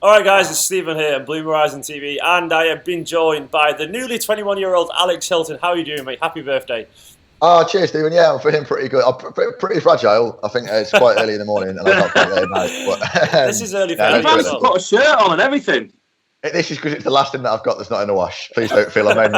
Alright guys, it's Stephen here at BlueMoonRisingTV, and I have been joined by the newly 21-year-old Alex Hilton. How are you doing, mate? Happy birthday. Oh, cheers, Stephen. Yeah, I'm feeling pretty good. I'm pretty fragile. I think it's quite early in the morning, and I got quite late at night. But, this is early for You've managed to put a shirt on and everything. This is because it's the last thing that I've got that's not in the wash. Please don't feel I'm angry.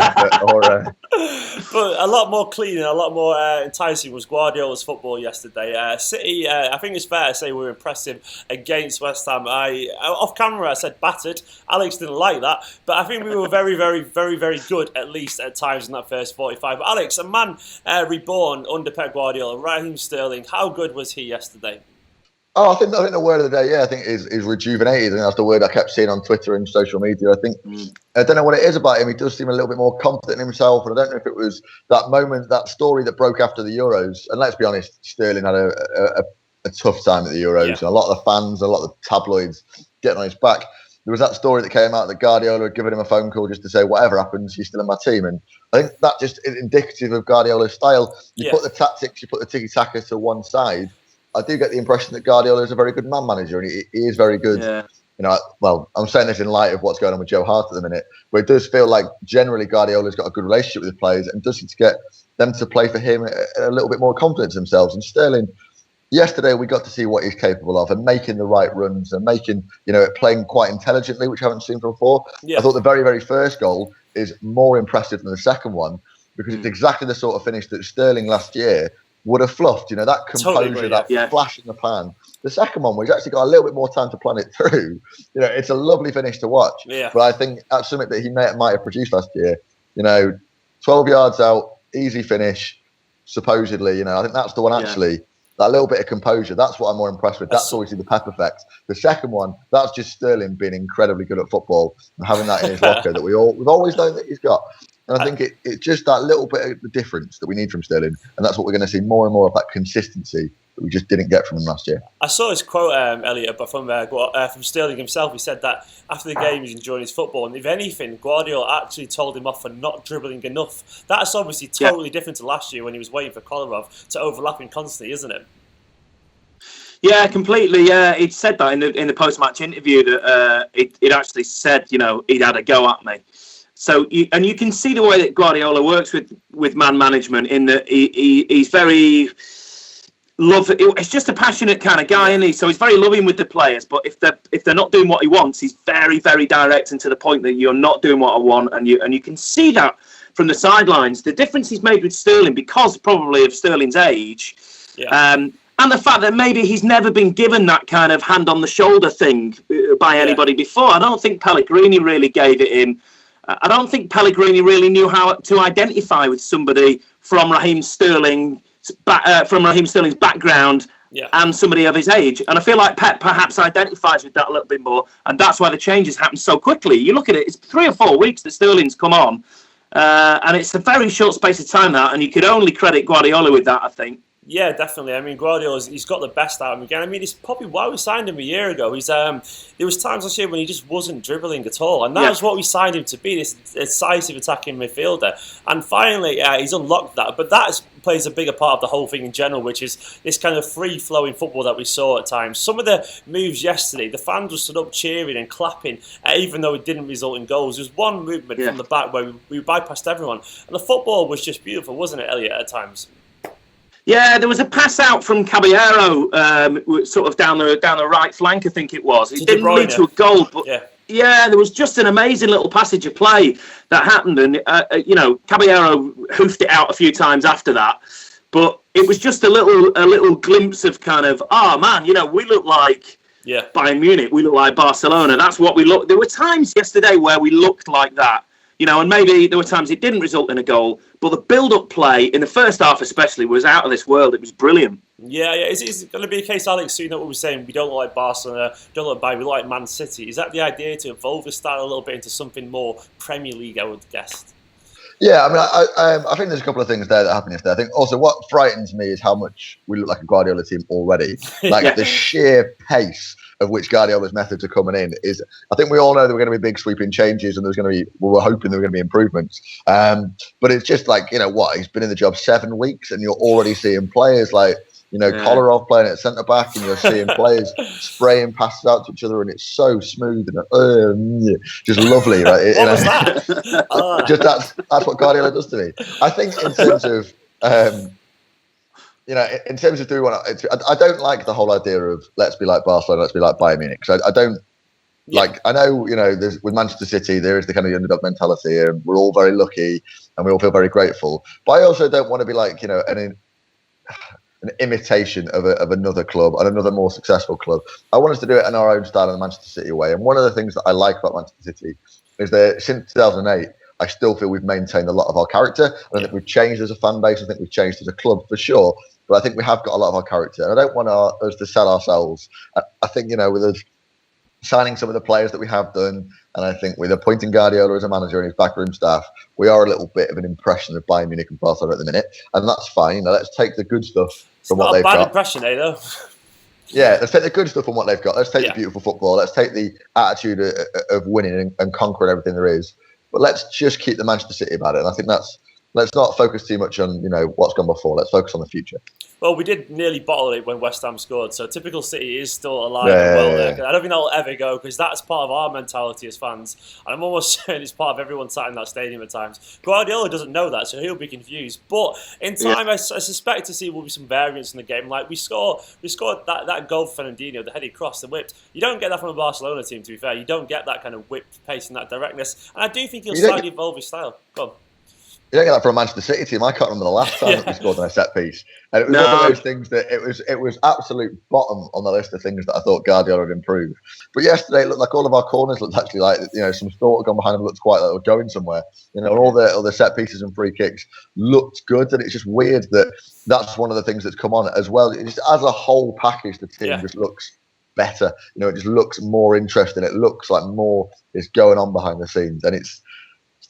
But a lot more clean and a lot more enticing was Guardiola's football yesterday. City, I think it's fair to say, were impressive against West Ham. Off camera, I said battered. Alex didn't like that, but I think we were very, very, very, very good, at least at times in that first 45. But Alex, a man reborn under Pep Guardiola, Raheem Sterling, how good was he yesterday? Oh, I think the word of the day, I think is rejuvenated. I think that's the word I kept seeing on Twitter and social media. I think I don't know what it is about him. He does seem a little bit more confident in himself, and I don't know if it was that moment, that story that broke after the Euros. And let's be honest, Sterling had a tough time at the Euros, and a lot of the fans, a lot of the tabloids getting on his back. There was that story that came out that Guardiola had given him a phone call just to say, whatever happens, you're still in my team. And I think that just is indicative of Guardiola's style. You put the tactics, you put the tiki-taka to one side. I do get the impression that Guardiola is a very good man manager, and he is very good. Yeah. You know, well, I'm saying this in light of what's going on with Joe Hart at the minute, but it does feel like generally Guardiola's got a good relationship with the players and does seem to get them to play for him a little bit more confidence in themselves. And Sterling, yesterday we got to see what he's capable of and making the right runs and making, playing quite intelligently, which I haven't seen before. Yeah. I thought the very, very first goal is more impressive than the second one because it's exactly the sort of finish that Sterling last year would have fluffed, that composure, that flash in the pan. The second one, he's actually got a little bit more time to plan it through. It's a lovely finish to watch. Yeah. But I think that's something that he might have produced last year. 12 yards out, easy finish, supposedly. I think that's the one actually. That little bit of composure, that's what I'm more impressed with. That's obviously the Pep effect. The second one, that's just Sterling being incredibly good at football and having that in his locker that we've always known that he's got. And I think it's just that little bit of the difference that we need from Sterling. And that's what we're going to see more and more of, that consistency that we just didn't get from him last year. I saw his quote, Elliot, but from Sterling himself. He said that after the game he's enjoying his football. And if anything, Guardiola actually told him off for not dribbling enough. That's obviously totally different to last year when he was waiting for Kolarov to overlap him constantly, isn't it? Yeah, completely. Yeah, he said that in the post-match interview that it actually said, he'd had a go at me. So, you can see the way that Guardiola works with man management in that he's very it's just a passionate kind of guy, isn't he? So he's very loving with the players. But if they're not doing what he wants, he's very, very direct and to the point that you're not doing what I want, and you can see that from the sidelines. The difference he's made with Sterling, because probably of Sterling's age, and the fact that maybe he's never been given that kind of hand on the shoulder thing by anybody before. I don't think Pellegrini really gave it him. I don't think Pellegrini really knew how to identify with somebody from Raheem Sterling's background and somebody of his age. And I feel like Pep perhaps identifies with that a little bit more, and that's why the changes happen so quickly. You look at it; it's 3 or 4 weeks that Sterling's come on, and it's a very short space of time and you could only credit Guardiola with that, I think. Yeah, definitely. I mean, he's got the best out of him again. I mean, it's probably why we signed him a year ago. There was times last year when he just wasn't dribbling at all, and that was what we signed him to be, this decisive attacking midfielder. And finally, he's unlocked that. But that plays a bigger part of the whole thing in general, which is this kind of free-flowing football that we saw at times. Some of the moves yesterday, the fans were stood up cheering and clapping, even though it didn't result in goals. There was one movement from the back where we bypassed everyone, and the football was just beautiful, wasn't it, Elliot, at times? Yeah, there was a pass out from Caballero, sort of down the right flank, I think it was. It didn't lead to a goal, but there was just an amazing little passage of play that happened, and Caballero hoofed it out a few times after that. But it was just a little glimpse of kind of, we look like Bayern Munich, we look like Barcelona. That's what we look. There were times yesterday where we looked like that. And maybe there were times it didn't result in a goal, but the build-up play in the first half especially was out of this world. It was brilliant. Yeah. Is it going to be a case, Alex, so what we're saying, we don't look like Barcelona, don't look like Bayern, we like Man City. Is that the idea, to evolve the style a little bit into something more Premier League, I would guess? Yeah, I mean, I think there's a couple of things there that happen yesterday. I think also what frightens me is how much we look like a Guardiola team already. Like the sheer pace of which Guardiola's methods are coming in is, I think we all know there were going to be big sweeping changes and we were hoping there were going to be improvements. But it's just like, he's been in the job 7 weeks and you're already seeing players like Kolarov playing at centre back, and you're seeing players spraying passes out to each other, and it's so smooth and just lovely, right? What was that? Just that's what Guardiola does to me. I think in terms of in terms of doing I don't like the whole idea of let's be like Barcelona, let's be like Bayern Munich. So I don't like. I know there's with Manchester City there is the kind of underdog mentality, and we're all very lucky, and we all feel very grateful. But I also don't want to be like an imitation of another club and another more successful club. I want us to do it in our own style in the Manchester City way. And one of the things that I like about Manchester City is that since 2008, I still feel we've maintained a lot of our character. I think we've changed as a fan base. I think we've changed as a club for sure. But I think we have got a lot of our character. And I don't want us to sell ourselves. I think, with us signing some of the players that we have done, and I think with appointing Guardiola as a manager and his backroom staff, we are a little bit of an impression of Bayern Munich and Barcelona at the minute. And that's fine. Let's take the good stuff from what they've got. Not a bad impression, though. Yeah, let's take the good stuff from what they've got. Let's take the beautiful football. Let's take the attitude of winning and conquering everything there is. But let's just keep the Manchester City about it. And I think let's not focus too much on what's gone before. Let's focus on the future. Well, we did nearly bottle it when West Ham scored, so typical City is still alive and well there. I don't think that'll ever go, because that's part of our mentality as fans, and I'm almost certain it's part of everyone sat in that stadium at times. Guardiola doesn't know that, so he'll be confused. But in time, I suspect to see will be some variance in the game. Like we scored that goal for Fernandinho, the headed cross, the whipped. You don't get that from a Barcelona team, to be fair. You don't get that kind of whipped pace and that directness, and I do think he'll slightly evolve his style. Go on. You don't get that from a Manchester City team. I can't remember the last time that we scored on a set piece. And it was one of those things that it was absolute bottom on the list of things that I thought Guardiola would improve. But yesterday it looked like all of our corners looked actually like some thought had gone behind them, looked quite like they were going somewhere. All the set pieces and free kicks looked good, and it's just weird that that's one of the things that's come on as well. It just as a whole package, the team just looks better. It just looks more interesting. It looks like more is going on behind the scenes, and it's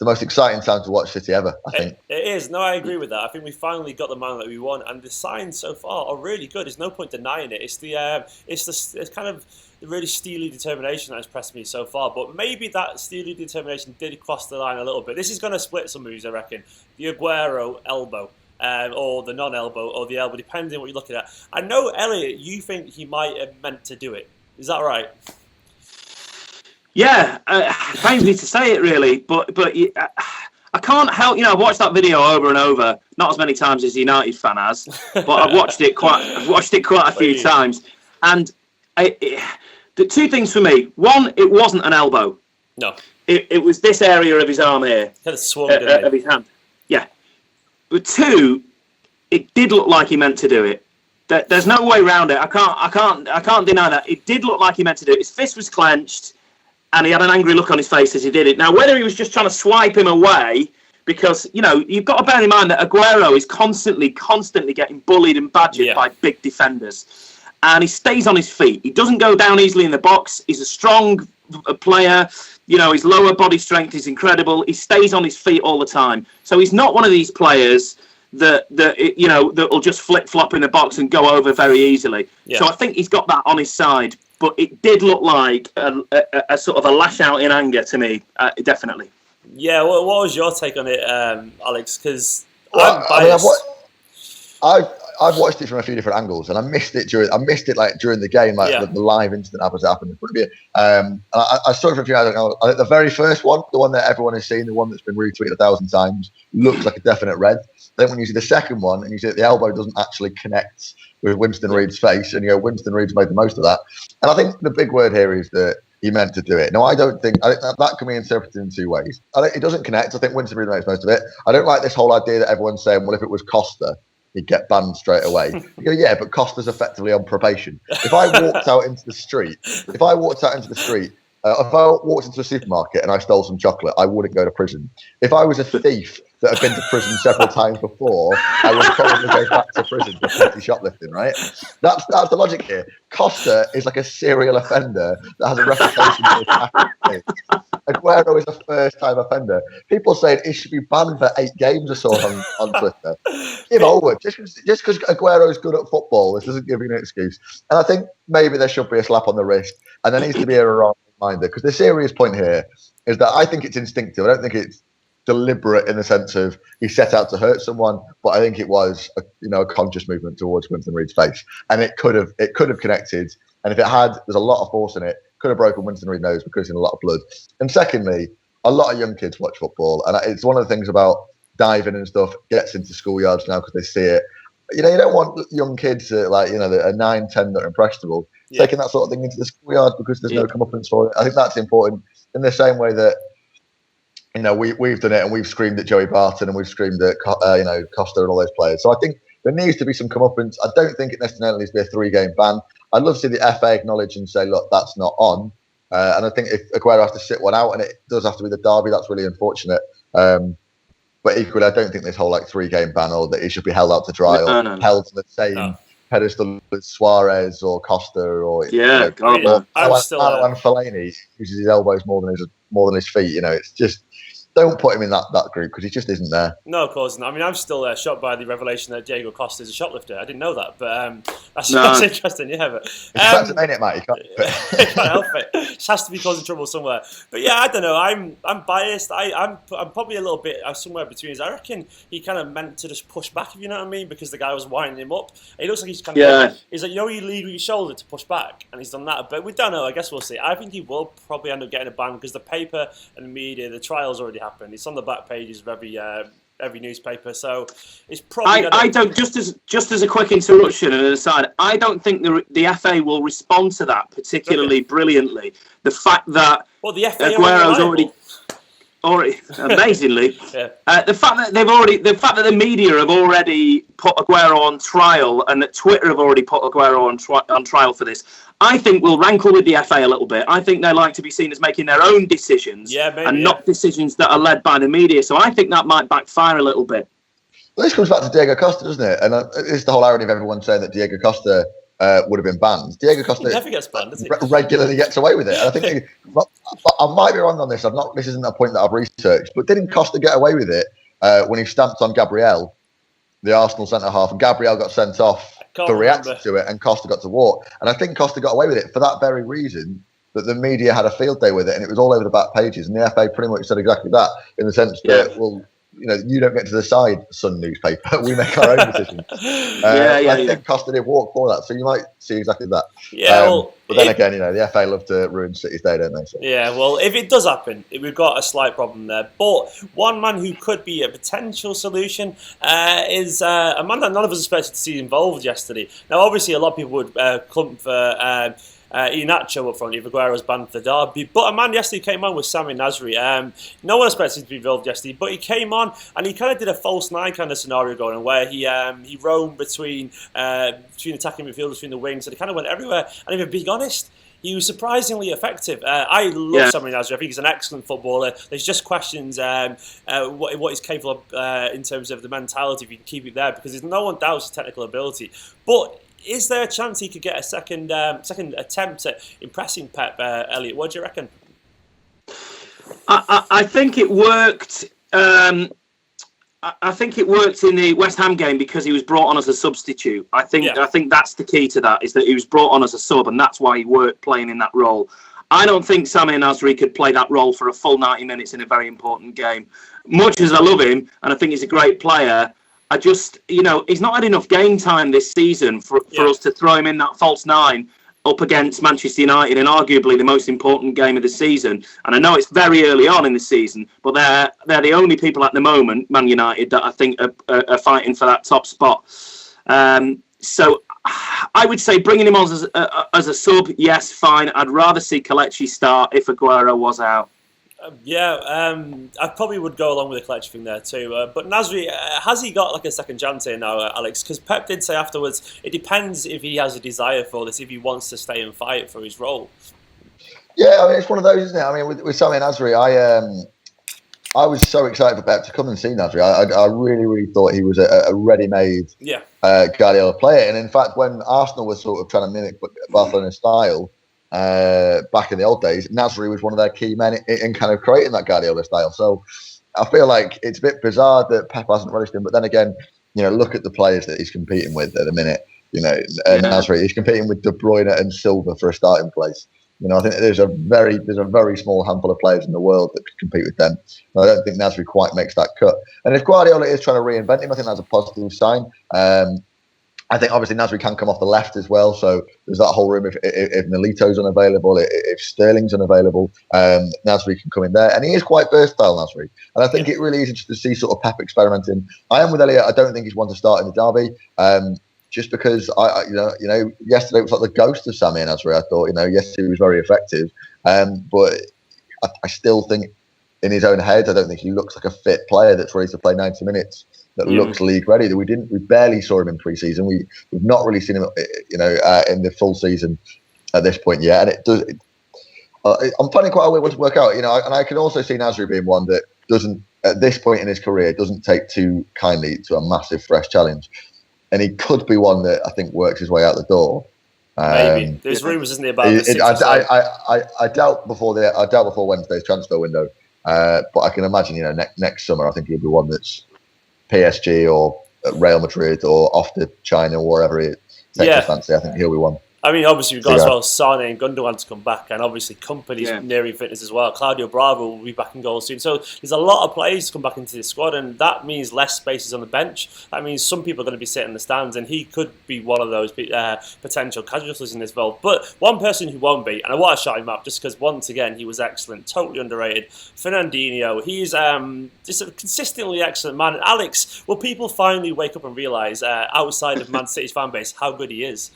the most exciting time to watch City ever, I think. It is. No, I agree with that. I think we finally got the man that we want, and the signs so far are really good. There's no point denying it. It's kind of the really steely determination that has impressed me so far. But maybe that steely determination did cross the line a little bit. This is going to split some moves, I reckon. The Aguero elbow. Or the non-elbow, or the elbow, depending on what you're looking at. I know, Elliot, you think he might have meant to do it. Is that right? Yeah, it pains me to say it really, but I can't help. I've watched that video over and over, not as many times as the United fan has, but I've watched it quite a few times. And the two things for me: one, it wasn't an elbow. No, it was this area of his arm here, kind of swung of his hand. Yeah, but two, it did look like he meant to do it. There's no way around it. I can't deny that. It did look like he meant to do it. His fist was clenched, and he had an angry look on his face as he did it. Now, whether he was just trying to swipe him away, because, you've got to bear in mind that Aguero is constantly getting bullied and badgered by big defenders. And he stays on his feet. He doesn't go down easily in the box. He's a strong player. His lower body strength is incredible. He stays on his feet all the time. So he's not one of these players that will just flip-flop in the box and go over very easily. Yeah. So I think he's got that on his side. But it did look like a sort of a lash out in anger to me, definitely. Yeah, what was your take on it, Alex? Because I've watched it from a few different angles, and I missed it during the game, the live incident happened in front of me. I saw it from a few angles. I think the very first one, the one that everyone has seen, the one that's been retweeted 1,000 times, looks like a definite red. Then when you see the second one and you see that the elbow doesn't actually connect with Winston Reid's face, and Winston Reid's made the most of that. And I think the big word here is that he meant to do it. No, I think that can be interpreted in two ways. It doesn't connect. I think Winston Reid makes most of it. I don't like this whole idea that everyone's saying, well, if it was Costa, he'd get banned straight away. You go, yeah, but Costa's effectively on probation. If I walked out into the street, if I walked into a supermarket and I stole some chocolate, I wouldn't go to prison. If I was a thief that had been to prison several times before, I would probably go back to prison for petty shoplifting, right? That's the logic here. Costa is like a serial offender that has a reputation for attacking things. Aguero is a first-time offender. People saying he should be banned for 8 games or so on Twitter. Give over. Just because Aguero is good at football, this doesn't give you an excuse. And I think maybe there should be a slap on the wrist, and there needs to be a reminder, because the serious point here is that I think it's instinctive. I don't think it's deliberate in the sense of he set out to hurt someone, but I think it was a conscious movement towards Winston Reid's face, and it could have connected. And if it had, there's a lot of force in it. Could have broken Winston Reid's nose because in a lot of blood. And secondly, a lot of young kids watch football, and it's one of the things about diving and stuff gets into schoolyards now because they see it. You don't want young kids that are 9, 10 that are impressionable taking that sort of thing into the schoolyard because there's no comeuppance for it. I think that's important in the same way that we've done it and we've screamed at Joey Barton and we've screamed at Costa and all those players. So I think there needs to be some comeuppance. I don't think it necessarily needs to be a 3-game ban. I'd love to see the FA acknowledge and say, look, that's not on. And I think if Aguero has to sit one out and it does have to be the derby, that's really unfortunate. But equally, I don't think this whole 3-game ban or that he should be held out to dry or held to the same pedestal as Suarez or Costa or I'm still and Fellaini uses his elbows more than his feet. It's just don't put him in that group because he just isn't there. No, of course not. I mean, I'm still shocked by the revelation that Diego Costa is a shoplifter. I didn't know that, but that's interesting. Yeah, but it's practice, ain't it, mate? You can't help it. It just has to be causing trouble somewhere. But yeah, I don't know. I'm biased. I'm probably a little bit somewhere between. I reckon he kind of meant to just push back, if you know what I mean, because the guy was winding him up. And he looks like he's kind of he's like, you lead with your shoulder to push back, and he's done that. But we don't know. I guess we'll see. I think he will probably end up getting a ban because the paper and the media, the trial's already happened. It's on the back pages of every newspaper, so it's probably. I don't. Just as a quick interruption and an aside, I don't think the FA will respond to that particularly brilliantly. The fact that the FA Aguero's already amazingly, the fact that the media have already put Aguero on trial and that Twitter have already put Aguero on trial for this, I think will rankle with the FA a little bit. I think they like to be seen as making their own decisions not decisions that are led by the media. So I think that might backfire a little bit. Well, this comes back to Diego Costa, doesn't it? And it's the whole irony of everyone saying that Diego Costa would have been banned. Diego Costa never gets banned, does he? Regularly gets away with it. And I think I might be wrong on this. This isn't a point that I've researched, but didn't Costa get away with it when he stamped on Gabriel, the Arsenal centre half, and Gabriel got sent off to react to it, and Costa got to walk. And I think Costa got away with it for that very reason, that the media had a field day with it, and it was all over the back pages. And the FA pretty much said exactly that, in the sense that, well, you don't get to decide, Sun newspaper. We make our own decisions. I think Costa did walk for that, so you might see exactly that. But then again, the FA love to ruin City's day, don't they? So. Yeah, well, if it does happen, we've got a slight problem there. But one man who could be a potential solution is a man that none of us expected to see involved yesterday. Now, obviously, a lot of people would come for Iheanacho up front if Aguero was banned for the derby. But a man yesterday came on with Sami Nasri. No one expected him to be involved yesterday, but he came on and he kind of did a false 9 kind of scenario going on where he roamed between attacking midfielders, between the wings, and he kind of went everywhere. And if I'm being honest, he was surprisingly effective. I love Sami Nasri. I think he's an excellent footballer. There's just questions what he's capable of in terms of the mentality if you can keep it there, because no one doubts his technical ability. But is there a chance he could get a second attempt at impressing Pep, Elliot? What do you reckon? I think it worked. I think it worked in the West Ham game because he was brought on as a substitute. I think that's the key to that, is that he was brought on as a sub, and that's why he worked playing in that role. I don't think Sami Nasri could play that role for a full 90 minutes in a very important game. Much as I love him, and I think he's a great player, I just, he's not had enough game time this season for us to throw him in that false 9 up against Manchester United in arguably the most important game of the season. And I know it's very early on in the season, but they're the only people at the moment, Man United, that I think are fighting for that top spot. So I would say bringing him on as a sub, yes, fine. I'd rather see Kelechi start if Aguero was out. I probably would go along with the collection thing there too. But Nasri, has he got a second chance here now, Alex? Because Pep did say afterwards, it depends if he has a desire for this, if he wants to stay and fight for his role. Yeah, I mean, it's one of those, isn't it? I mean, with Sami Nasri, I was so excited for Pep to come and see Nasri. I really, really thought he was a ready-made Guardiola player. And in fact, when Arsenal was sort of trying to mimic Barcelona's style, back in the old days, Nasri was one of their key men in kind of creating that Guardiola style. So I feel like it's a bit bizarre that Pep hasn't relished him. But then again, look at the players that he's competing with at the minute. Nasri, he's competing with De Bruyne and Silva for a starting place. I think there's a very small handful of players in the world that could compete with them. I don't think Nasri quite makes that cut. And if Guardiola is trying to reinvent him, I think that's a positive sign. I think obviously Nasri can come off the left as well, so there's that whole room. If Milito's unavailable, if Sterling's unavailable, Nasri can come in there, and he is quite versatile, Nasri. And I think it really is interesting to see sort of Pep experimenting. I am with Elliot. I don't think he's one to start in the derby, just because yesterday was like the ghost of Sami Nasri. I thought, yes, he was very effective, but I still think in his own head, I don't think he looks like a fit player that's ready to play 90 minutes. That looks league ready. We barely saw him in pre-season. We've not really seen him, in the full season at this point yet. And it does. I'm finding quite a way to work out, and I can also see Nasri being one that doesn't, at this point in his career, doesn't take too kindly to a massive fresh challenge, and he could be one that I think works his way out the door. Maybe there's rumours, isn't there, about I doubt before Wednesday's transfer window, but I can imagine, next summer I think he'll be one that's PSG or Real Madrid or off to China or wherever it takes his fancy. I think he'll be one. I mean, obviously we've got as well Sane and Gundogan to come back, and obviously Kompany's nearing fitness as well. Claudio Bravo will be back in goal soon. So there's a lot of players to come back into the squad, and that means less spaces on the bench. That means some people are going to be sitting in the stands, and he could be one of those potential casualties in this role. But one person who won't be, and I want to shout him out just because once again he was excellent, totally underrated, Fernandinho. He's just a consistently excellent man. And Alex, will people finally wake up and realise outside of Man City's fan base how good he is?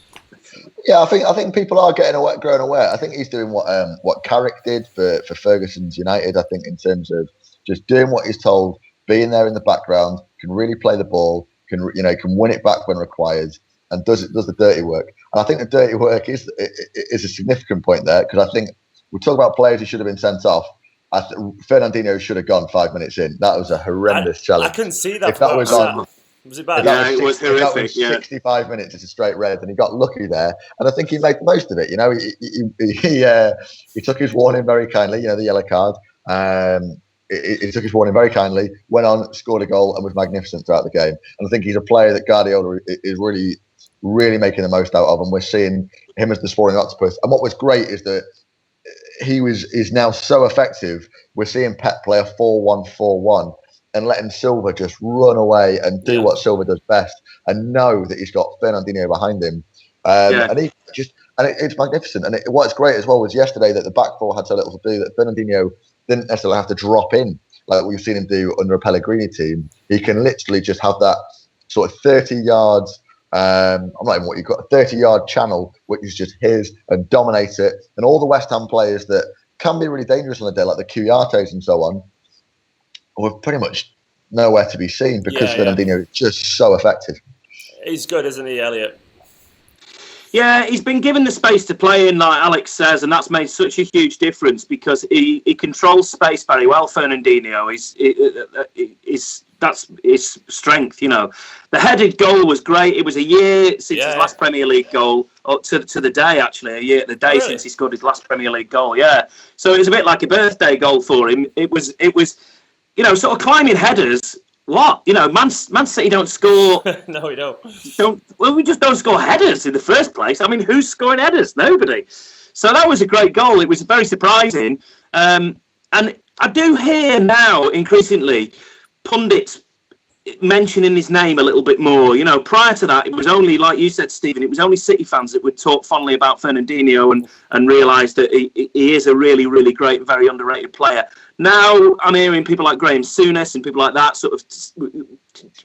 Yeah, I think people are growing aware. I think he's doing what Carrick did for Ferguson's United. I think in terms of just doing what he's told, being there in the background, can really play the ball, can win it back when required, and does the dirty work. And I think the dirty work is a significant point there, because I think we talk about players who should have been sent off. Fernandinho should have gone 5 minutes in. That was a horrendous challenge. I couldn't see that. If that was on. Was it bad? Yeah, it was horrific. That was 65 minutes. It's a straight red, and he got lucky there. And I think he made the most of it. He took his warning very kindly. The yellow card. He took his warning very kindly. Went on, scored a goal, and was magnificent throughout the game. And I think he's a player that Guardiola is really, really making the most out of. And we're seeing him as the scoring octopus. And what was great is that is now so effective. We're seeing Pep play a 4-1-4-1. And letting Silva just run away and do what Silva does best, and know that he's got Fernandinho behind him, and it's magnificent. And what's great as well was yesterday that the back four had so little to do that Fernandinho didn't necessarily have to drop in like we've seen him do under a Pellegrini team. He can literally just have that sort of 30 yards. I'm not even what you've got, a 30-yard channel which is just his, and dominate it. And all the West Ham players that can be really dangerous on the day, like the Kuyates and so on, were pretty much nowhere to be seen because Fernandinho is just so effective. He's good, isn't he, Elliot? Yeah, he's been given the space to play in, like Alex says, and that's made such a huge difference because he controls space very well. Fernandinho that's his strength. The headed goal was great. It was a year since his last Premier League goal, up to the day actually, the day since he scored his last Premier League goal. Yeah, so it was a bit like a birthday goal for him. It was. Sort of climbing headers. What? Man City don't score. No, we don't. We just don't score headers in the first place. I mean, who's scoring headers? Nobody. So that was a great goal. It was very surprising. And I do hear now increasingly pundits mentioning his name a little bit more. Prior to that, it was only, like you said, Stephen, it was only City fans that would talk fondly about Fernandinho and realise that he is a really, really great, very underrated player. Now I'm hearing people like Graham Souness and people like that sort of,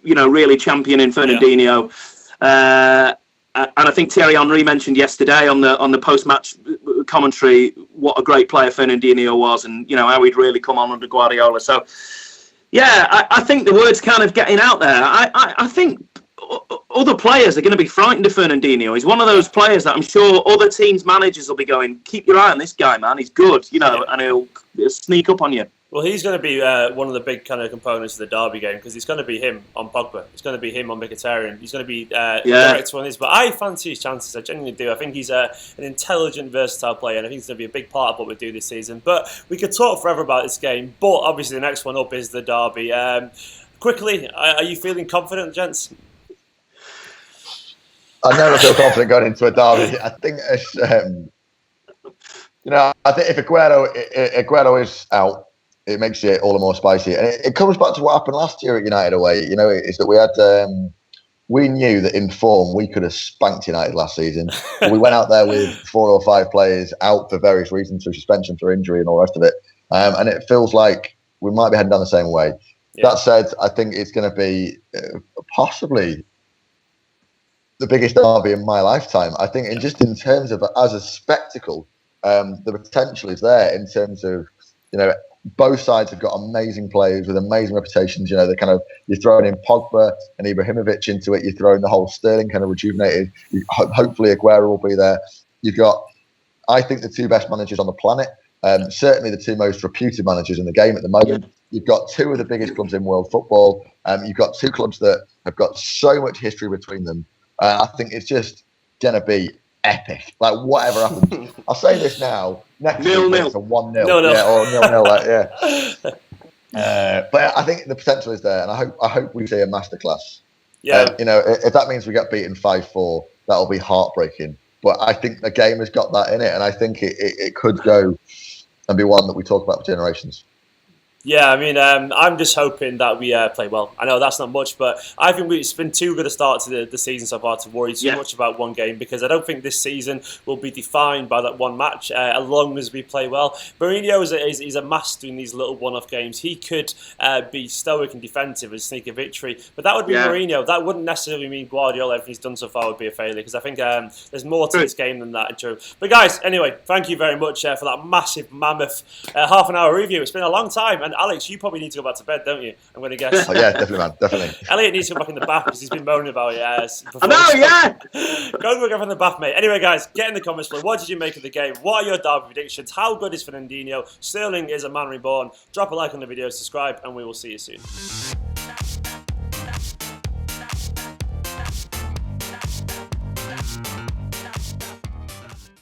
really championing Fernandinho. And I think Thierry Henry mentioned yesterday on the post-match commentary what a great player Fernandinho was, and how he'd really come on under Guardiola. So, I think the word's kind of getting out there. I think other players are going to be frightened of Fernandinho. He's one of those players that I'm sure other teams' managers will be going, keep your eye on this guy, man. He's good, and he'll sneak up on you. Well, he's going to be one of the big kind of components of the derby game because it's going to be him on Pogba. It's going to be him on Mkhitaryan. He's going to be direct on this. But I fancy his chances. I genuinely do. I think he's an intelligent, versatile player, and I think he's going to be a big part of what we do this season. But we could talk forever about this game. But obviously, the next one up is the derby. Quickly, are you feeling confident, gents? I never feel confident going into a derby. I think it's, You know, I think if Aguero is out, it makes it all the more spicy. And it comes back to what happened last year at United away. You know, is that we knew that in form we could have spanked United last season. But we went out there with 4 or 5 players out for various reasons, through suspension, through injury, and all the rest of it. And it feels like we might be heading down the same way. Yeah. That said, I think it's going to be possibly the biggest derby in my lifetime. I think, in terms of as a spectacle, the potential is there in terms of, you know, both sides have got amazing players with amazing reputations. You know, you're throwing in Pogba and Ibrahimovic into it. You're throwing the whole Sterling kind of rejuvenated. Hopefully Aguero will be there. You've got, I think, the 2 best managers on the planet. Certainly the 2 most reputed managers in the game at the moment. You've got 2 of the biggest clubs in world football. You've got 2 clubs that have got so much history between them. I think it's just going to be epic. Like, whatever happens. I'll say this now. Next week it's a 1-0. Yeah, or 0-0. But I think the potential is there, and I hope we see a masterclass. Yeah. You know, if that means we get beaten 5-4, that'll be heartbreaking. But I think the game has got that in it, and I think it could go and be one that we talk about for generations. Yeah, I mean, I'm just hoping that we play well. I know that's not much, but I think it's been too good a start to the season so far to worry too much about one game, because I don't think this season will be defined by that one match as long as we play well. Mourinho is a master in these little one-off games. He could be stoic and defensive and sneak a victory, but that would be Mourinho. That wouldn't necessarily mean Guardiola, everything he's done so far, would be a failure, because I think there's more to this game than that. But guys, anyway, thank you very much for that massive, mammoth half-an-hour review. It's been a long time, and Alex, you probably need to go back to bed, don't you? I'm going to guess. Oh, yeah, definitely, man. Definitely. Elliot needs to go back in the bath because he's been moaning about it. I know, yeah! Go from the bath, mate. Anyway, guys, get in the comments below. What did you make of the game? What are your derby predictions? How good is Fernandinho? Sterling is a man reborn. Drop a like on the video, subscribe, and we will see you soon.